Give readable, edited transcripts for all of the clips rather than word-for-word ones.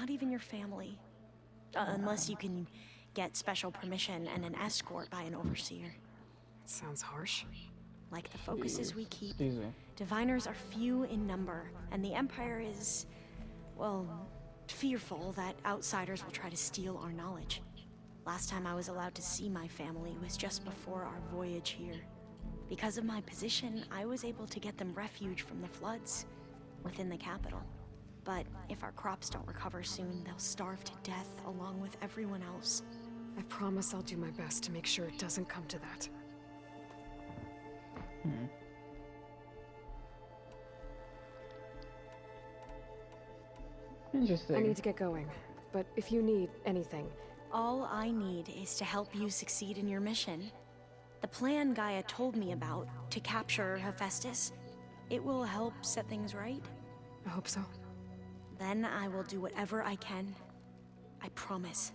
not even your family. Unless you can get special permission and an escort by an overseer. Sounds harsh. Like the focuses we keep, Excuse me. diviners are few in number, and the Empire is, well, fearful that outsiders will try to steal our knowledge. Last time I was allowed to see my family was just before our voyage here. Because of my position, I was able to get them refuge from the floods within the capital. But if our crops don't recover soon, they'll starve to death along with everyone else. I promise I'll do my best to make sure it doesn't come to that. Interesting. I need to get going, but if you need anything... All I need is to help you succeed in your mission. The plan Gaia told me about, to capture Hephaestus, it will help set things right. I hope so. Then I will do whatever I can. I promise.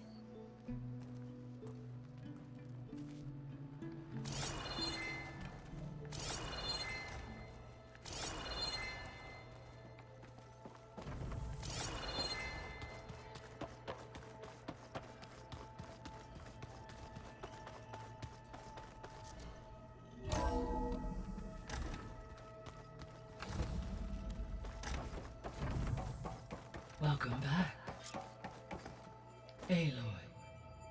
Welcome back. Aloy,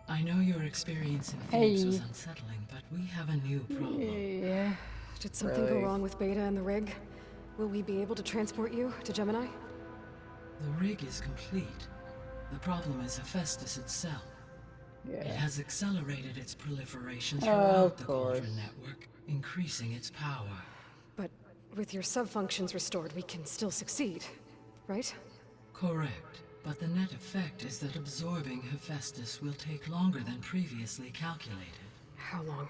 I know your experience in Phoenix was unsettling, but we have a new problem. Yeah. Did something go wrong with Beta and the rig? Will we be able to transport you to Gemini? The rig is complete. The problem is Hephaestus itself. It Yeah. has accelerated its proliferation throughout the course. Cauldron network, increasing its power. But with your sub-functions restored, we can still succeed, right? Correct, but the net effect is that absorbing Hephaestus will take longer than previously calculated. How long?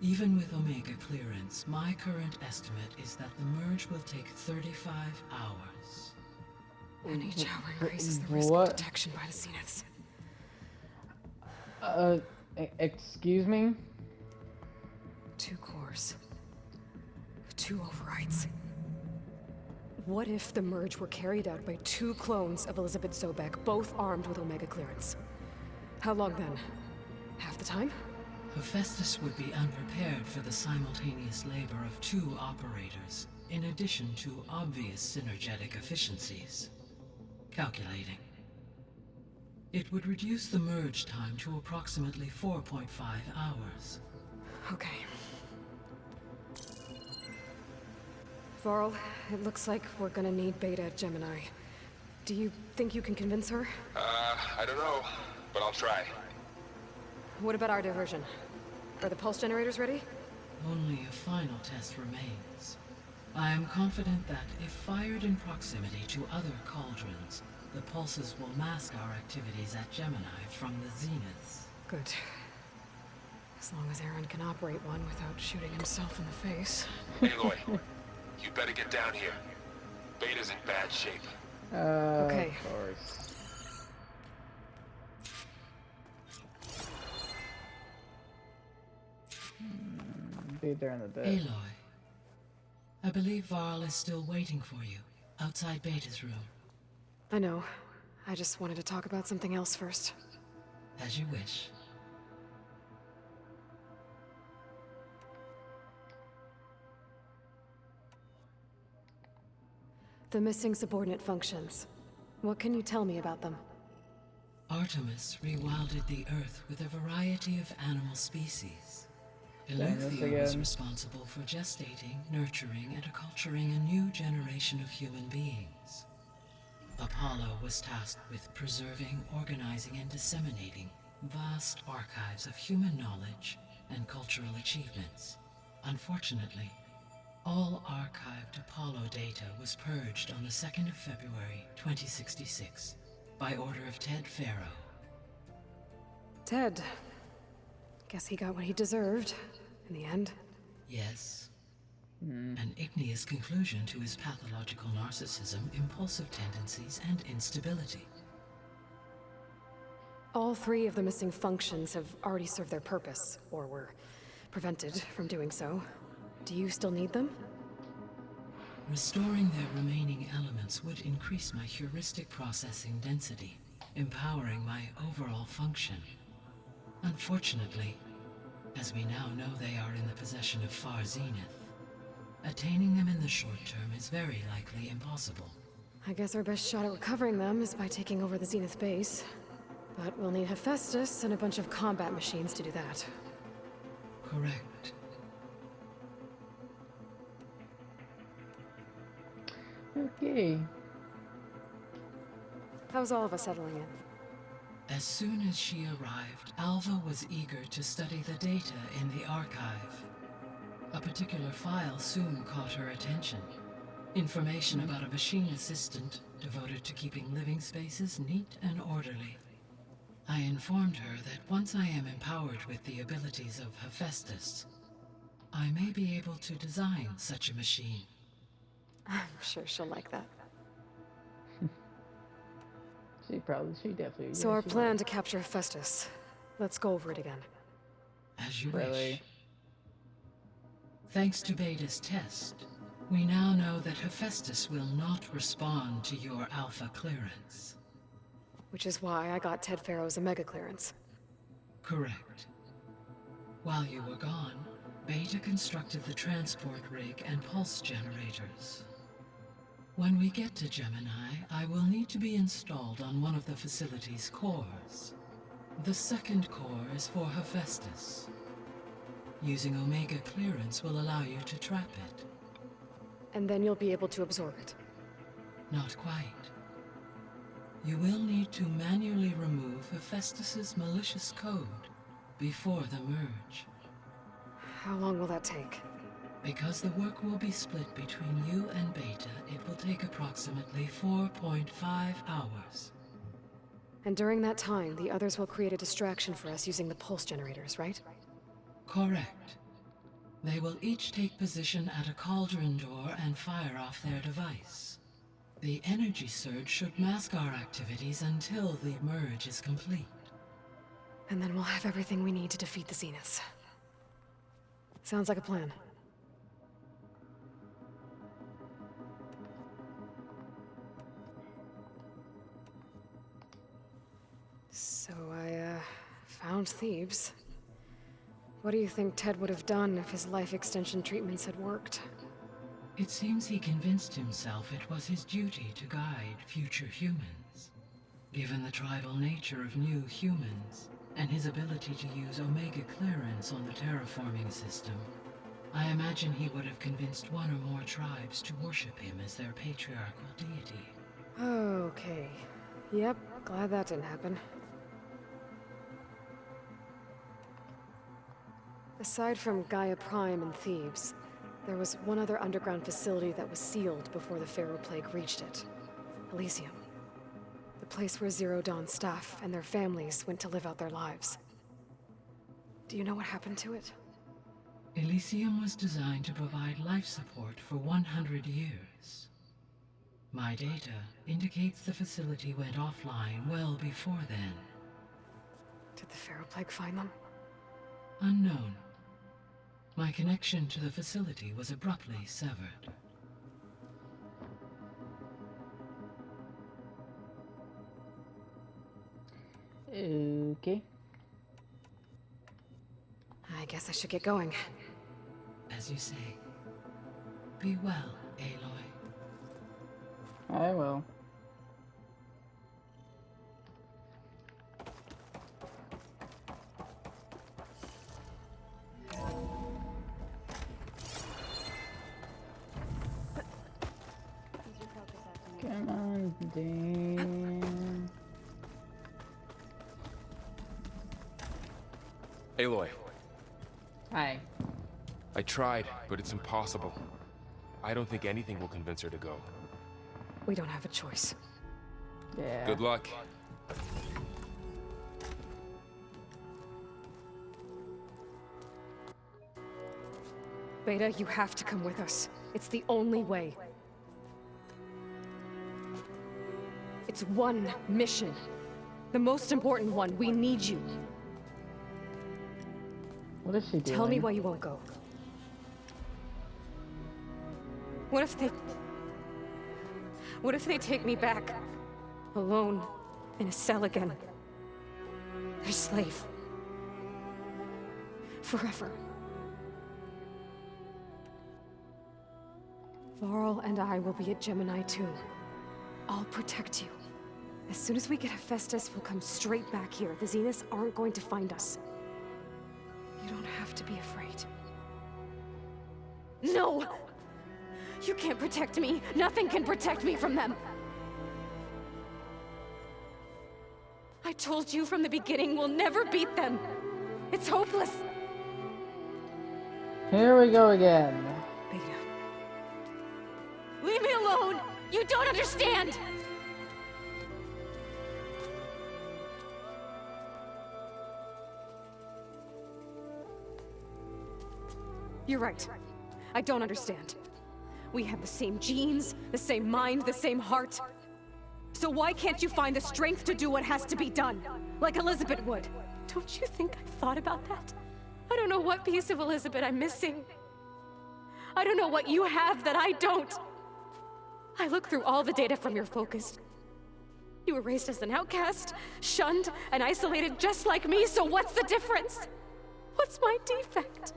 Even with Omega clearance, my current estimate is that the merge will take 35 hours. And each hour increases the risk What? of detection by the Zeniths. Excuse me? 2 cores. 2 overrides. What if the merge were carried out by 2 clones of Elizabeth Sobek, both armed with Omega clearance? How long then? Half the time? Hephaestus would be unprepared for the simultaneous labor of 2 operators, in addition to obvious synergetic efficiencies. Calculating. It would reduce the merge time to approximately 4.5 hours. Okay. Varl, it looks like we're gonna need Beta at Gemini. Do you think you can convince her? I don't know, but I'll try. What about our diversion? Are the pulse generators ready? Only a final test remains. I am confident that if fired in proximity to other cauldrons, the pulses will mask our activities at Gemini from the zeniths. Good. As long as Aaron can operate one without shooting himself in the face. Aloy, you better get down here. Beta's in bad shape. Okay. Of course. Be there in the day. Aloy, I believe Varl is still waiting for you, outside Beta's room. I know. I just wanted to talk about something else first. As you wish. The missing subordinate functions. What can you tell me about them? Artemis rewilded the Earth with a variety of animal species. Dang, this Eleuthia was again. responsible for gestating, nurturing, and acculturating a new generation of human beings. Apollo was tasked with preserving, organizing, and disseminating vast archives of human knowledge and cultural achievements. Unfortunately, all archived Apollo data was purged on the 2nd of February, 2066, by order of Ted Farrow. Ted. Guess he got what he deserved, in the end. Yes. An igneous conclusion to his pathological narcissism, impulsive tendencies, and instability. All 3 of the missing functions have already served their purpose, or were prevented from doing so. Do you still need them? Restoring their remaining elements would increase my heuristic processing density, empowering my overall function. Unfortunately, as we now know they are in the possession of Far Zenith, attaining them in the short term is very likely impossible. I guess our best shot at recovering them is by taking over the Zenith base. But we'll need Hephaestus and a bunch of combat machines to do that. Correct. Okay. How's all of us settling in? As soon as she arrived, Alva was eager to study the data in the archive. A particular file soon caught her attention. Information about a machine assistant devoted to keeping living spaces neat and orderly. I informed her that once I am empowered with the abilities of Hephaestus, I may be able to design such a machine. I'm sure she'll like that. She definitely. So yeah, our she plan will. to capture Hephaestus. Let's go over it again. As you Really? wish. Thanks to Beta's test, we now know that Hephaestus will not respond to your alpha clearance. Which is why I got Ted Farrow's Omega clearance. Correct. While you were gone, Beta constructed the transport rig and pulse generators. When we get to Gemini, I will need to be installed on one of the facility's cores. The second core is for Hephaestus. Using Omega clearance will allow you to trap it. And then you'll be able to absorb it. Not quite. You will need to manually remove Hephaestus's malicious code before the merge. How long will that take? Because the work will be split between you and Beta, it will take approximately 4.5 hours. And during that time, the others will create a distraction for us using the pulse generators, right? Correct. They will each take position at a cauldron door and fire off their device. The energy surge should mask our activities until the merge is complete. And then we'll have everything we need to defeat the Zeniths. Sounds like a plan. So I, found Thebes. What do you think Ted would have done if his life extension treatments had worked? It seems he convinced himself it was his duty to guide future humans. Given the tribal nature of new humans, and his ability to use Omega clearance on the terraforming system, I imagine he would have convinced one or more tribes to worship him as their patriarchal deity. Okay. Yep, glad that didn't happen. Aside from Gaia Prime and Thebes, there was one other underground facility that was sealed before the Pharaoh Plague reached it. Elysium. The place where Zero Dawn staff and their families went to live out their lives. Do you know what happened to it? Elysium was designed to provide life support for 100 years. My data indicates the facility went offline well before then. Did the Pharaoh Plague find them? Unknown. My connection to the facility was abruptly severed. Okay. I guess I should get going. As you say. Be well, Aloy. I will. Come on, Dan. Aloy, Hi. I tried, but it's impossible. I don't think anything will convince her to go. We don't have a choice. Yeah. Good luck. Beta, you have to come with us. It's the only way. It's one mission. The most important one. We need you. What is she doing? Tell me why you won't go. What if they What if they take me back? Alone, in a cell again. Their slave. Forever. Varl and I will be at Gemini too. I'll protect you. As soon as we get Hephaestus, we'll come straight back here. The Zeniths aren't going to find us. You don't have to be afraid. No! You can't protect me. Nothing can protect me from them. I told you from the beginning we'll never beat them. It's hopeless. Here we go again. Beta. Leave me alone! You don't understand! You're right. I don't understand. We have the same genes, the same mind, the same heart. So why can't you find the strength to do what has to be done? Like Elizabeth would. Don't you think I've thought about that? I don't know what piece of Elizabeth I'm missing. I don't know what you have that I don't. I look through all the data from your focus. You were raised as an outcast, shunned, and isolated just like me, so what's the difference? What's my defect?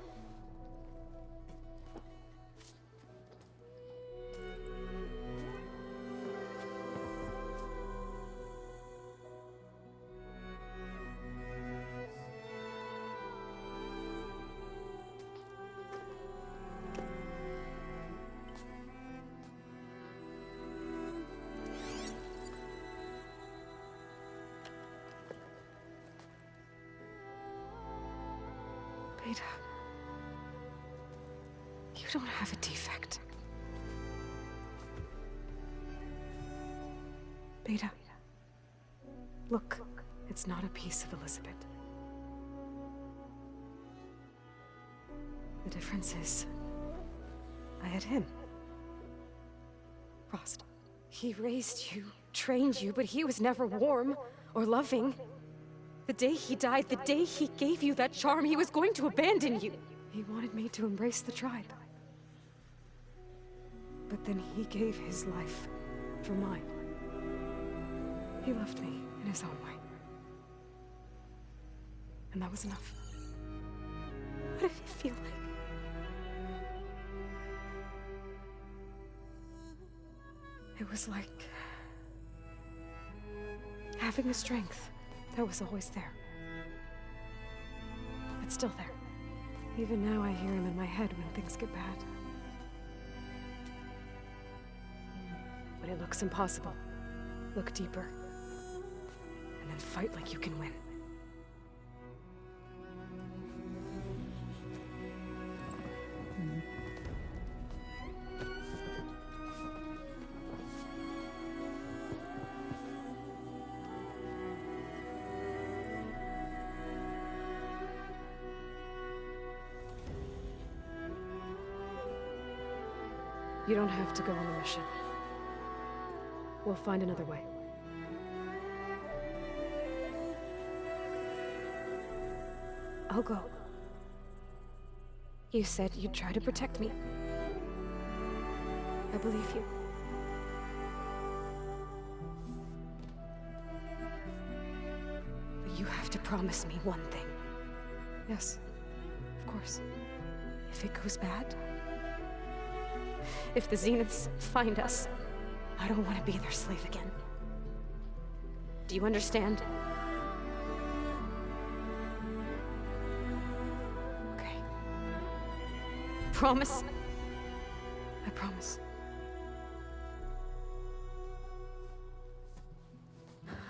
Beta, you don't have a defect. Beta, look, it's not a piece of Elizabeth. The difference is, I had him. Frost. He raised you, trained you, but he was never warm or loving. The day he died, the day he gave you that charm, he was going to abandon you. He wanted me to embrace the tribe. But then he gave his life for mine. He loved me in his own way. And that was enough. What did it feel like? It was like having the strength that was always there. It's still there. Even now I hear him in my head when things get bad. When it looks impossible, look deeper. And then fight like you can win. You don't have to go on the mission. We'll find another way. I'll go. You said you'd try to protect me. I believe you. But you have to promise me one thing. Yes, of course. If it goes bad, if the Zeniths find us, I don't want to be their slave again. Do you understand? Okay. Promise? I promise.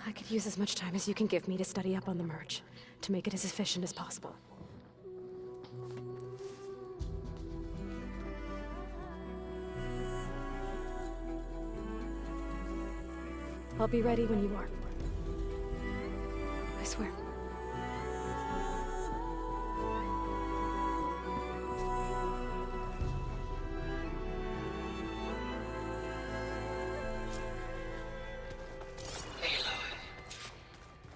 I could use as much time as you can give me to study up on the merge, to make it as efficient as possible. I'll be ready when you are. I swear. Aloy,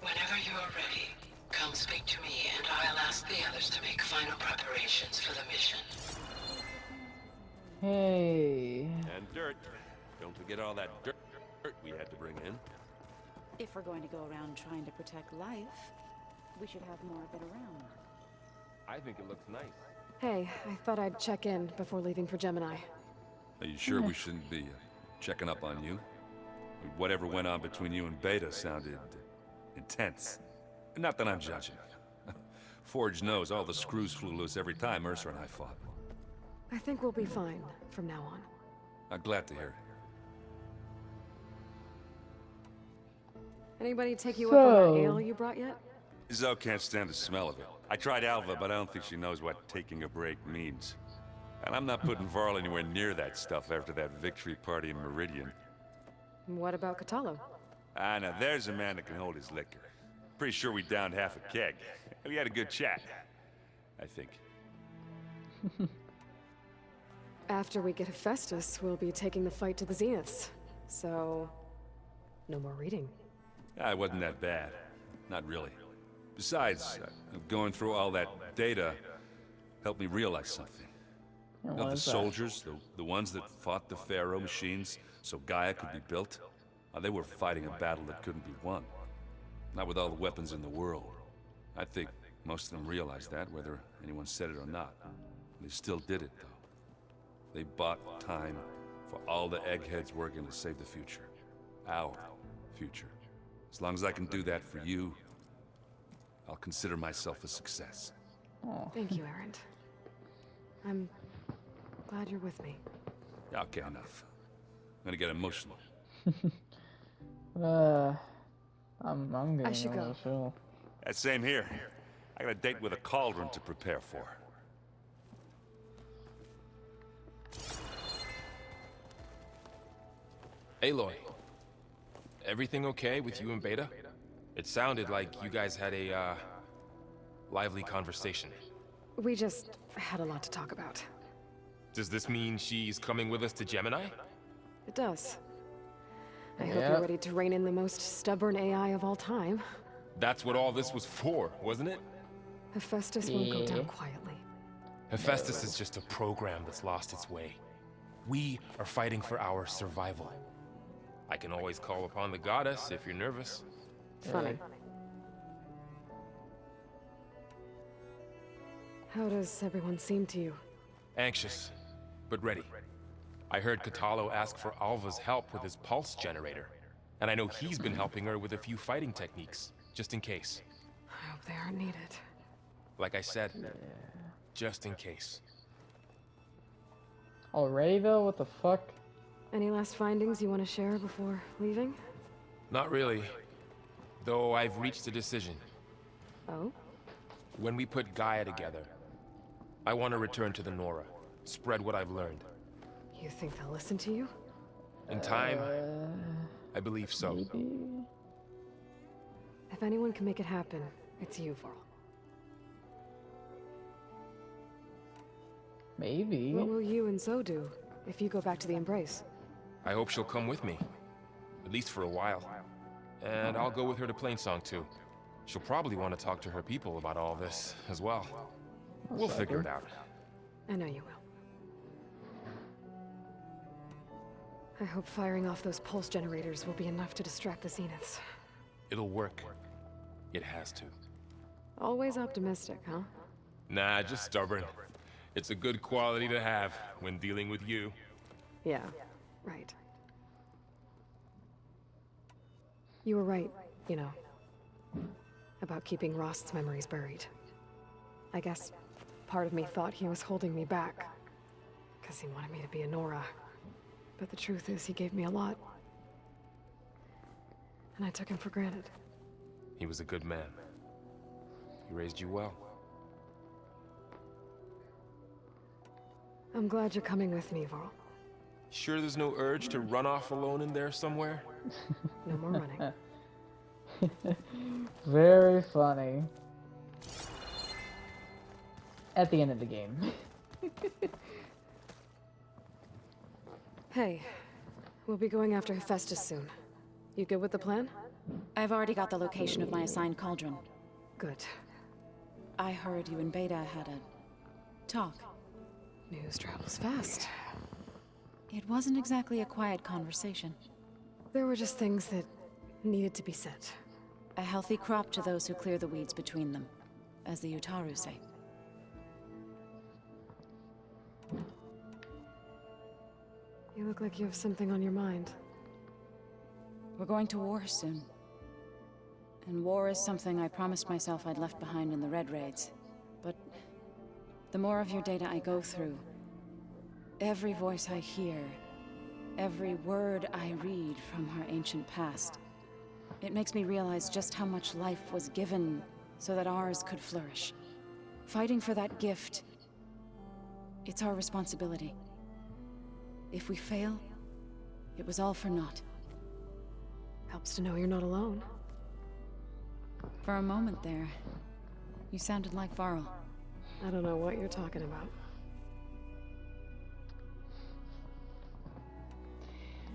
whenever you're ready, come speak to me and I'll ask the others to make final preparations for the mission. Hey. And dirt. Don't forget all that dirt. we had to bring in? If we're going to go around trying to protect life, we should have more of it around. I think it looks nice. Hey, I thought I'd check in before leaving for Gemini. Are you sure we shouldn't be checking up on you? Whatever went on between you and Beta sounded intense. Not that I'm judging. Forge knows all the screws flew loose every time Mercer and I fought. I think we'll be fine from now on. I'm glad to hear it. Anybody take you up on So- that ale you brought yet? Zoe can't stand the smell of it. I tried Alva, but I don't think she knows what taking a break means. And I'm not putting Varl anywhere near that stuff after that victory party in Meridian. What about Catalo? Ah, now there's a man that can hold his liquor. Pretty sure we downed half a keg. We had a good chat, I think. After we get Hephaestus, we'll be taking the fight to the Zeniths. So, no more reading. Ah, it wasn't that bad. Not really. Besides, going through all that data helped me realize something. And Of what the is that? soldiers, the ones that fought the Pharaoh machines so Gaia could be built, they were fighting a battle that couldn't be won. Not with all the weapons in the world. I think most of them realized that, whether anyone said it or not. They still did it, though. They bought time for all the eggheads working to save the future. Our future. As long as I can do that for you, I'll consider myself a success. Thank you, Erend. I'm glad you're with me. Okay, enough. I'm gonna get emotional. I'm getting should go. emotional. Same here. I got a date with a cauldron to prepare for. Aloy, everything okay with you and Beta? It sounded like you guys had a, lively conversation. We just had a lot to talk about. Does this mean she's coming with us to Gemini? It does. I hope Yep. you're ready to rein in the most stubborn AI of all time. That's what all this was for, wasn't it? Hephaestus won't go Yeah. down quietly. Hephaestus is just a program that's lost its way. We are fighting for our survival. I can always call upon the goddess if you're nervous. Funny. How does everyone seem to you? Anxious, but ready. I heard Catalo ask for Alva's help with his pulse generator, and I know he's been helping her with a few fighting techniques, just in case. I hope they aren't needed. Like I said, just in case. Already though? What the fuck? Any last findings you want to share before leaving? Not really, though I've reached a decision. Oh? When we put Gaia together, I want to return to the Nora, spread what I've learned. You think they'll listen to you? In time, I believe so. Maybe? If anyone can make it happen, it's you, Varl. Maybe. What will you and Zoe do if you go back to the Embrace? I hope she'll come with me, at least for a while. And I'll go with her to Plainsong too. She'll probably want to talk to her people about all this as well. We'll figure it out. I know you will. I hope firing off those pulse generators will be enough to distract the Zeniths. It'll work. It has to. Always optimistic, huh? Nah, just stubborn. It's a good quality to have when dealing with you. Yeah, right. You were right, you know, about keeping Rost's memories buried. I guess part of me thought he was holding me back, because he wanted me to be a Nora. But the truth is, he gave me a lot. And I took him for granted. He was a good man. He raised you well. I'm glad you're coming with me, Varl. Sure there's no urge to run off alone in there somewhere? No more running. Very funny. At the end of the game. Hey, we'll be going after Hephaestus soon. You good with the plan? I've already got the location of my assigned cauldron. Good. I heard you and Beta had a talk. News travels fast. It wasn't exactly a quiet conversation. There were just things that needed to be said. A healthy crop to those who clear the weeds between them, as the Utaru say. You look like you have something on your mind. We're going to war soon. And war is something I promised myself I'd left behind in the Red Raids. But the more of your data I go through, every voice I hear, every word I read from her ancient past, it makes me realize just how much life was given so that ours could flourish. Fighting for that gift, it's our responsibility. If we fail, it was all for naught. Helps to know you're not alone. For a moment there, you sounded like Varl. I don't know what you're talking about.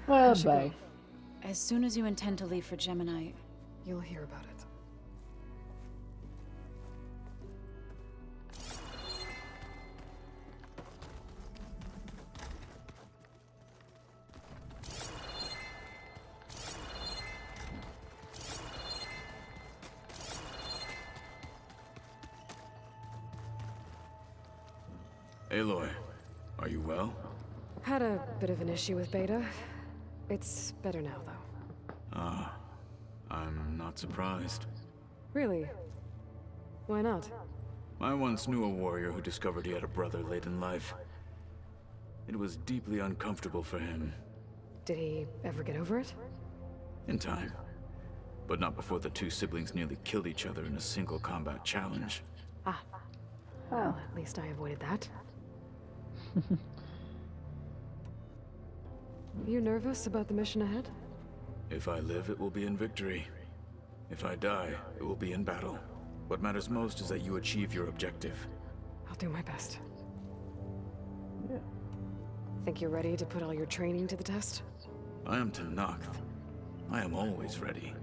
Well, should bye. go. As soon as you intend to leave for Gemini, You'll hear about it. Aloy, are you well? Had a bit of an issue with Beta. It's better now, though. Ah, I'm not surprised. Really? Why not? I once knew a warrior who discovered he had a brother late in life. It was deeply uncomfortable for him. Did he ever get over it? In time. But not before the two siblings nearly killed each other in a single combat challenge. Ah. Well, at least I avoided that. You nervous about the mission ahead? If I live, it will be in victory. If I die, it will be in battle. What matters most is that you achieve your objective. I'll do my best. Yeah. Think you're ready to put all your training to the test? I am Tenakth. I am always ready.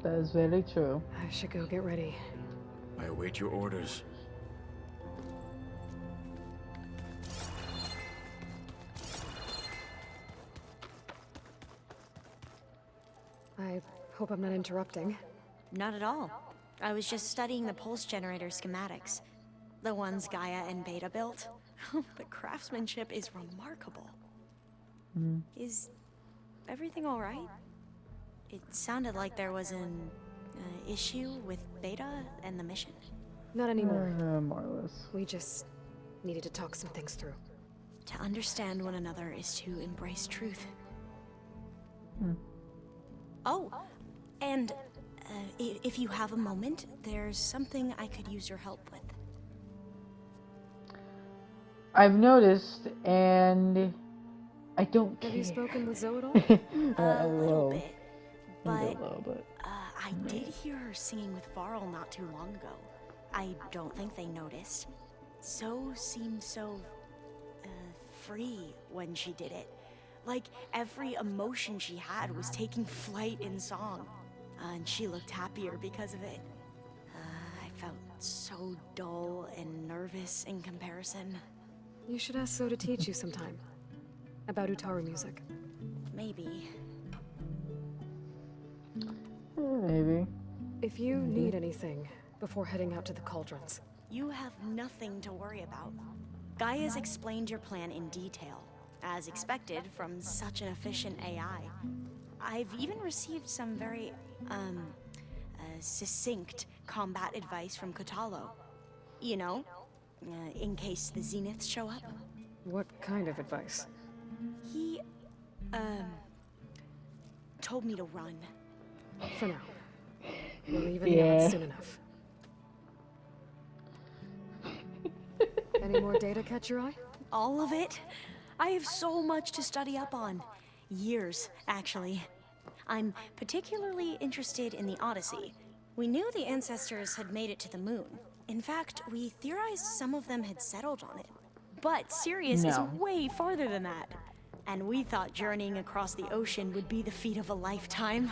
That is very true. I should go get ready. I await your orders. I hope I'm not interrupting. Not at all. I was just studying the pulse generator schematics. The ones Gaia and Beta built. The craftsmanship is remarkable. Is everything all right? It sounded like there was an issue with Beta and the mission. Not anymore. More or less. We just needed to talk some things through. To understand one another is to embrace truth. Oh, and if you have a moment, there's something I could use your help with. I've noticed, and I don't care. Have you spoken with Zoe at all? A little bit. Maybe But a little bit. I did hear her singing with Varl not too long ago. I don't think they noticed. So seemed so free when she did it. Like every emotion she had was taking flight in song. And she looked happier because of it. I felt so dull and nervous in comparison. You should ask Zoe to teach you sometime. About Utaru music. Maybe. Maybe. If you need anything before heading out to the cauldrons. You have nothing to worry about. Gaia's explained your plan in detail, as expected from such an efficient AI. I've even received some very, succinct combat advice from Kotalo. You know, in case the Zeniths show up. What kind of advice? He, told me to run. For now. We'll leave in the Yeah. odds soon enough. Any more data catch your eye? All of it? I have so much to study up on. Years, actually. I'm particularly interested in the Odyssey. We knew the ancestors had made it to the moon. In fact, we theorized some of them had settled on it. But Sirius is No. way farther than that. And we thought journeying across the ocean would be the feat of a lifetime.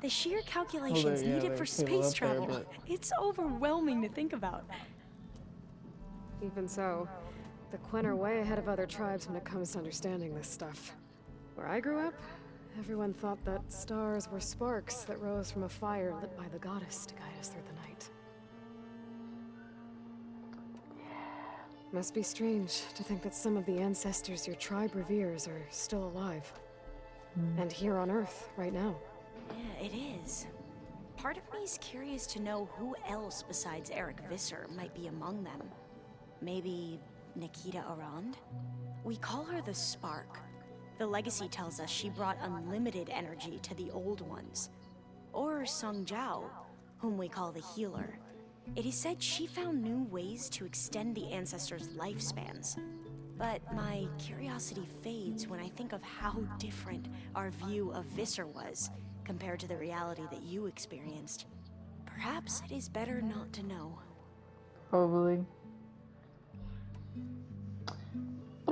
The sheer calculations yeah, needed for there's people space up there, travel. but- It's overwhelming to think about. Even so, the Quen are way ahead of other tribes when it comes to understanding this stuff. Where I grew up, everyone thought that stars were sparks that rose from a fire lit by the goddess to guide us through the night. Must be strange to think that some of the ancestors your tribe reveres are still alive. And here on Earth, right now. Yeah, it is. Part of me is curious to know who else besides Eric Visser might be among them. Maybe Nikita Arand? We call her the Spark. The legacy tells us she brought unlimited energy to the old ones. Or Sung Jiao, whom we call the Healer. It is said she found new ways to extend the ancestors' lifespans. But my curiosity fades when I think of how different our view of Visser was compared to the reality that you experienced. Perhaps it is better not to know. Probably.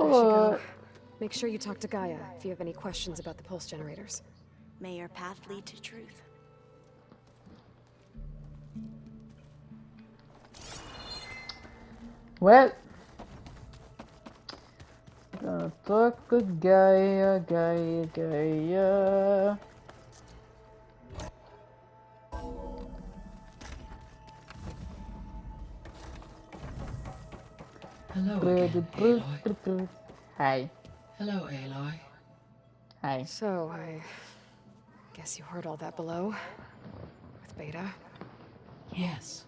I should go. Make sure you talk to Gaia if you have any questions about the pulse generators. May your path lead to truth. Well, gonna talk to Gaia. Hello again, Aloy. Hi. Hello, Aloy. Hi. So, I guess you heard all that below? With Beta? Yes.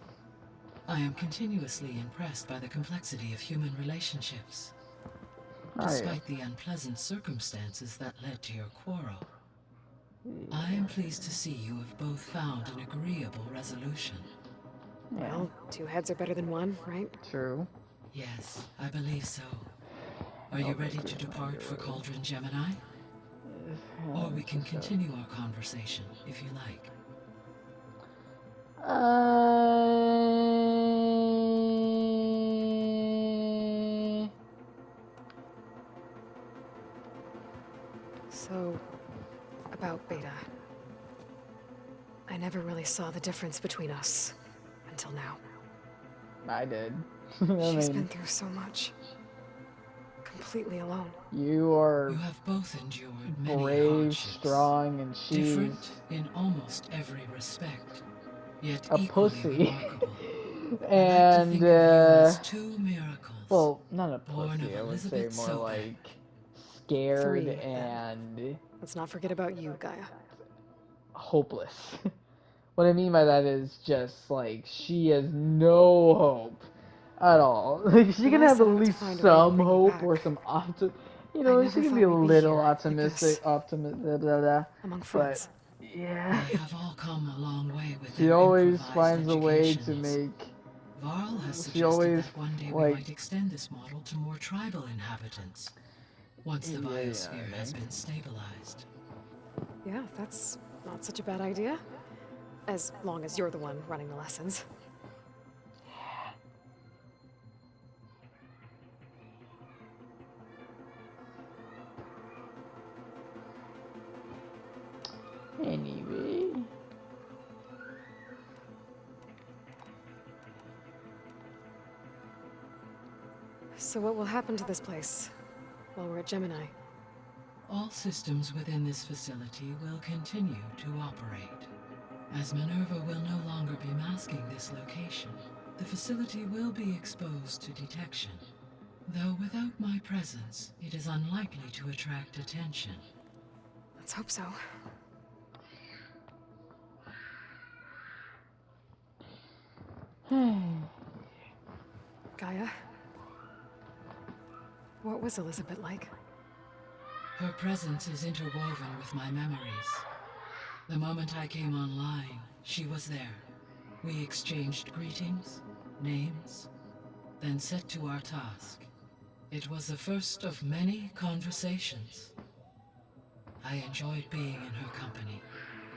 I am continuously impressed by the complexity of human relationships. Despite the unpleasant circumstances that led to your quarrel, I am pleased to see you have both found an agreeable resolution. Well, two heads are better than one, right? True. Yes, I believe so. Are you ready to depart for Cauldron Gemini? Or we can continue our conversation, if you like. So, about Beta. I never really saw the difference between us until now. I did. She's been through so much. Completely alone. You are You have both endured many brave, hardships, strong, and she's different in almost every respect, yet a equally pussy. remarkable. And I like to think of you as two miracles. well, not a born pussy. of I would say Elizabeth more Sobek. like scared Three, then. and Let's not forget about you, Gaia. hopeless. What I mean by that is just like she has no hope at all. Like she When can I have at set out to least find a way to some bring you hope back, or some I she never can thought be a we'd be little here like optimistic, blah, blah, blah. among But friends. yeah, We have all come a long way with she their always improvised finds a way to educations. make. Varl has She suggested always that one day we like. might extend this model to more tribal inhabitants, once the Yeah, biosphere has been stabilized. Yeah, that's not such a bad idea. As long as you're the one running the lessons. Anyway. So what will happen to this place while we're at Gemini? All systems within this facility will continue to operate. As Minerva will no longer be masking this location, the facility will be exposed to detection. Though without my presence, it is unlikely to attract attention. Let's hope so. Gaia? What was Elizabeth like? Her presence is interwoven with my memories. The moment I came online, she was there. We exchanged greetings, names, then set to our task. It was the first of many conversations. I enjoyed being in her company,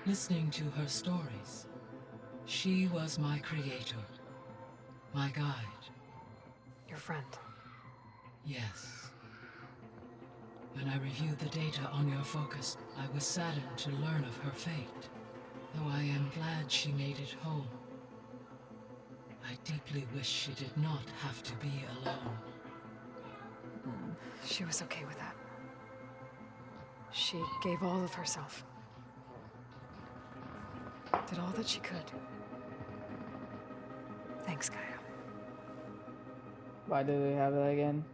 listening to her stories. She was my creator, my guide. Your friend. Yes. When I reviewed the data on your focus, I was saddened to learn of her fate, though I am glad she made it home. I deeply wish she did not have to be alone. She was okay with that. She gave all of herself. Did all that she could. Thanks, Gaia. Why do they have that again?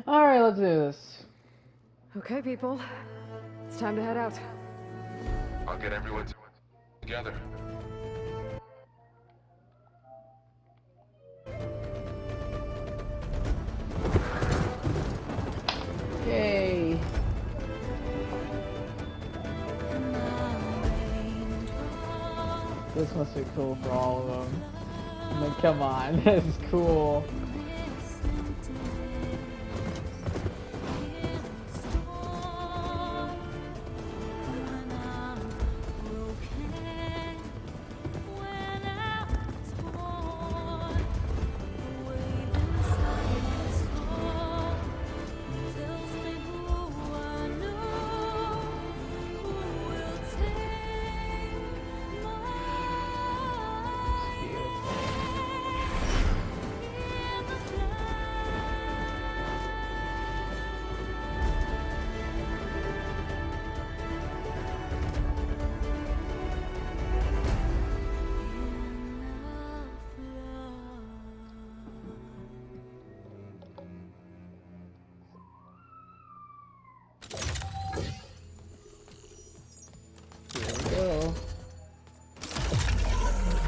Alright, let's do this. Okay, people. It's time to head out. I'll get everyone together. Yay. This must be cool for all of them. I mean, come on, this is cool.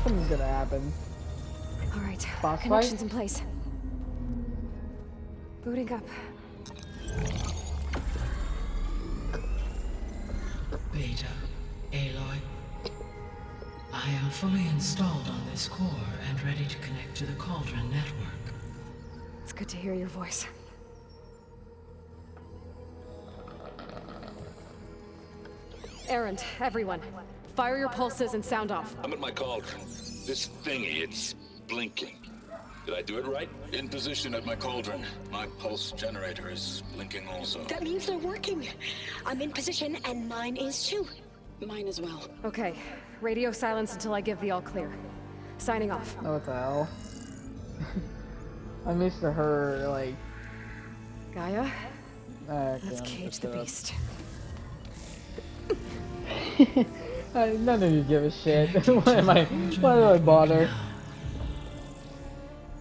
Something's gonna happen. All right, Boss connections fight? in place. Booting up. Beta, Aloy. I am fully installed on this core and ready to connect to the Cauldron network. It's good to hear your voice. Errand, everyone. Fire your pulses and sound off. I'm at my cauldron. This thingy, it's blinking. Did I do it right? In position at my cauldron. My pulse generator is blinking also. That means they're working. I'm in position, and mine is too. Mine as well. Okay, radio silence until I give the all clear. Signing off. Oh, what the hell? I missed her, like... Gaia, Okay, let's cage the beast. None of you give a shit. Why do I bother?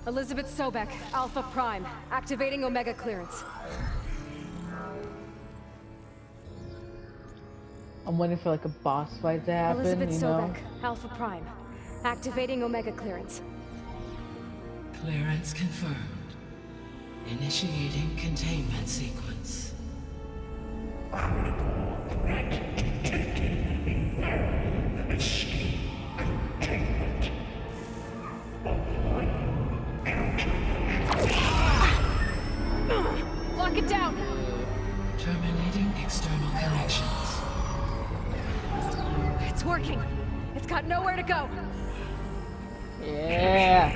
Elizabeth Sobek, Alpha Prime, activating Omega clearance. I'm waiting for like a boss fight to happen, Elizabeth you know? Sobek, Alpha Prime, activating Omega clearance. Clearance confirmed. Initiating containment sequence. Lock it down! Terminating external connections. It's working. It's got nowhere to go. Yeah.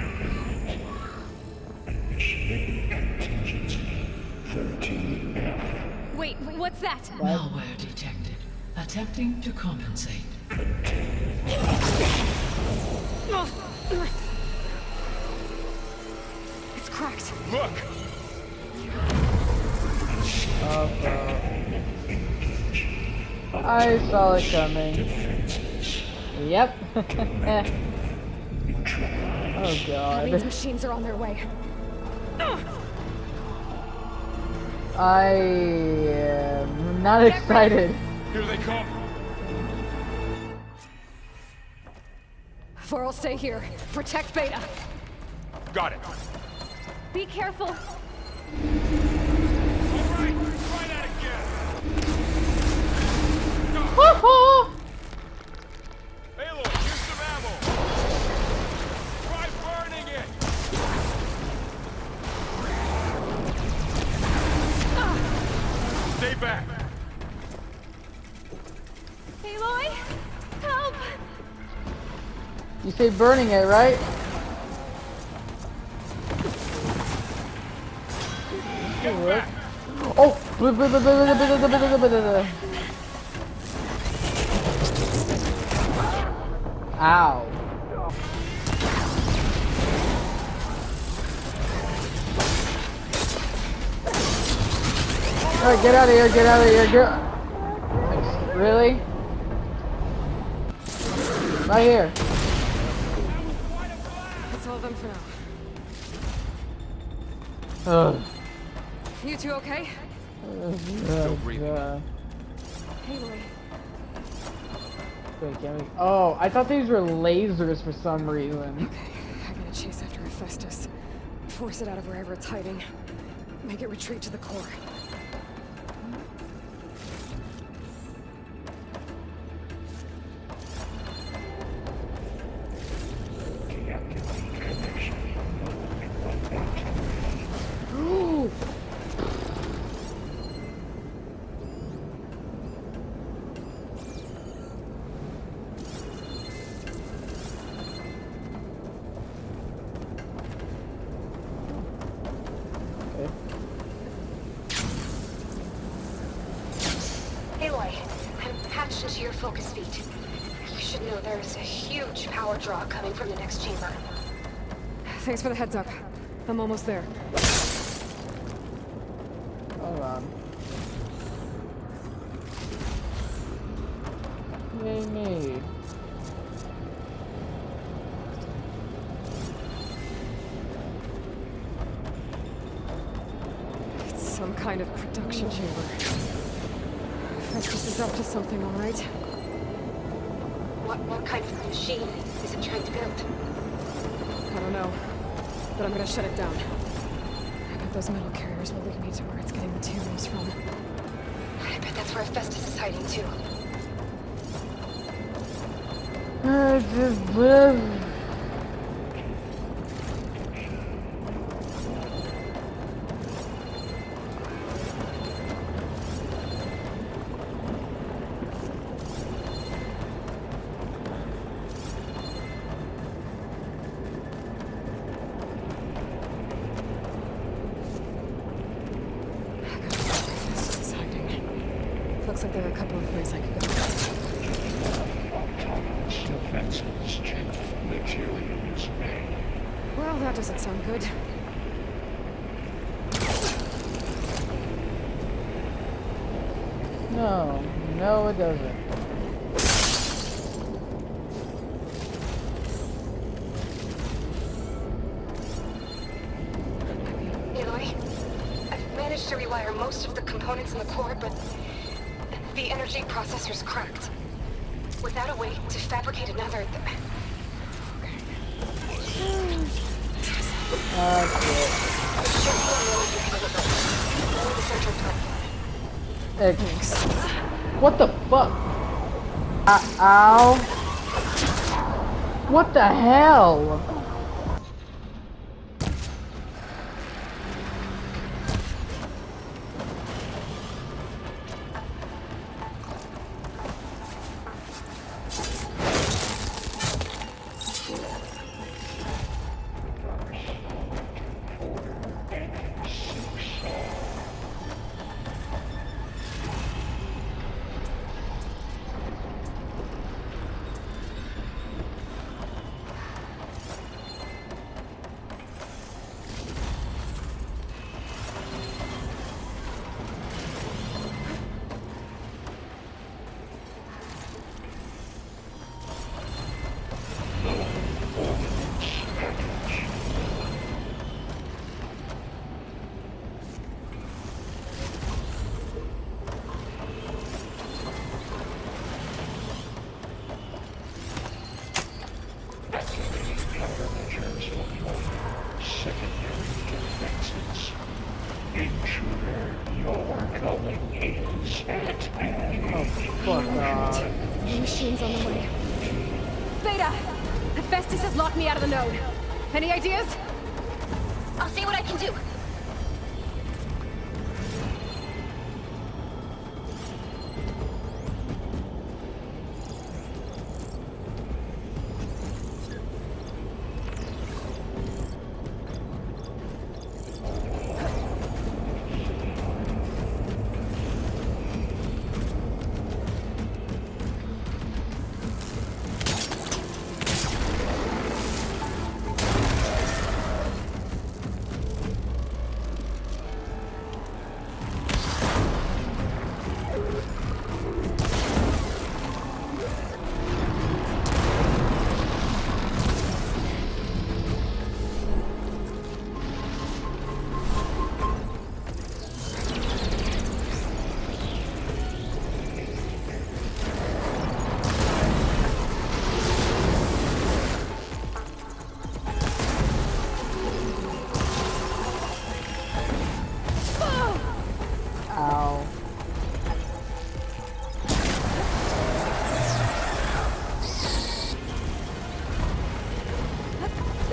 Wait, what's that? Malware detected. Attempting to compensate. It's cracked. Look! I saw it coming. Yep. Oh That god. means machines are on their way. I am not excited. Here they come! Vor'll stay here. Protect Beta. Got it! Be careful. Alright, try that again! Aloy, here's some ammo! Try burning it! Stay back! Aloy, help! You say burning it, right? Get back! Oh! Ow. Alright, get out of here, get out of here, get... Really? Right here. That's all of them for now. Ugh. You two okay? Still breathing. Aloy. Wait, can we? Oh, I thought these were lasers for some reason. Okay, I gotta chase after Hephaestus. Force it out of wherever it's hiding. Make it retreat to the core. Aloy, I'm patched into your focus feed. You should know there's a huge power draw coming from the next chamber. Thanks for the heads up. I'm almost there. Hold on. Yay me. It's some kind of production chamber. Hephaestus is up to something, all right? What kind of machine is it trying to build? I don't know, but I'm gonna shut it down. I bet those metal carriers will lead me to where it's getting materials from. I bet that's where Hephaestus is hiding too. I just live. Looks like there are a couple of ways I could go. Defenses chief materials made. Well, that doesn't sound good. No, no, it doesn't. Aloy, I've managed to rewire most of the components in the core, but the energy processor's cracked. Without a way to fabricate another, Thanks. What the fuck? Ow. What the hell? Secondary defenses. Intruder, your going is at hand. Fuck off. The machine's on the way. Beta! Hephaestus has locked me out of the node. Any ideas? I'll see what I can do.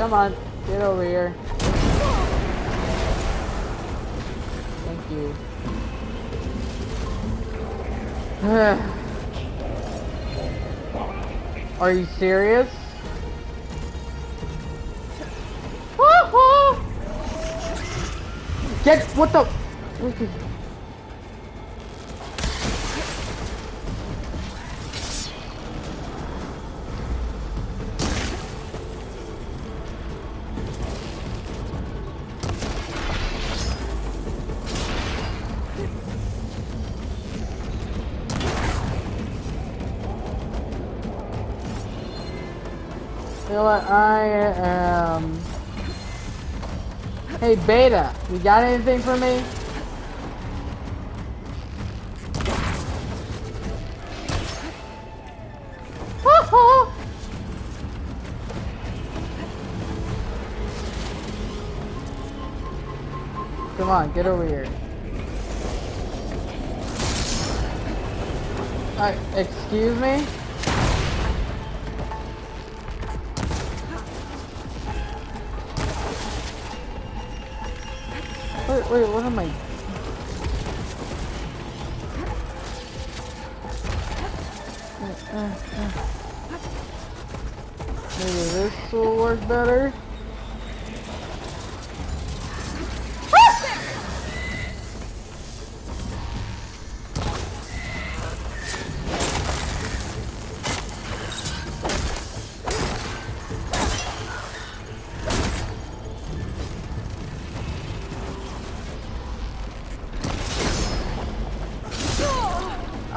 Come on, get over here. Thank you. Are you serious? Get what the? You know what? I am. Hey, Beta, you got anything for me? Come on, get over here. Excuse me? Wait, what am I? Maybe this will work better.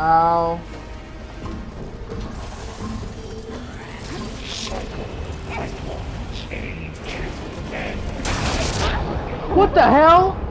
Ow. What the hell?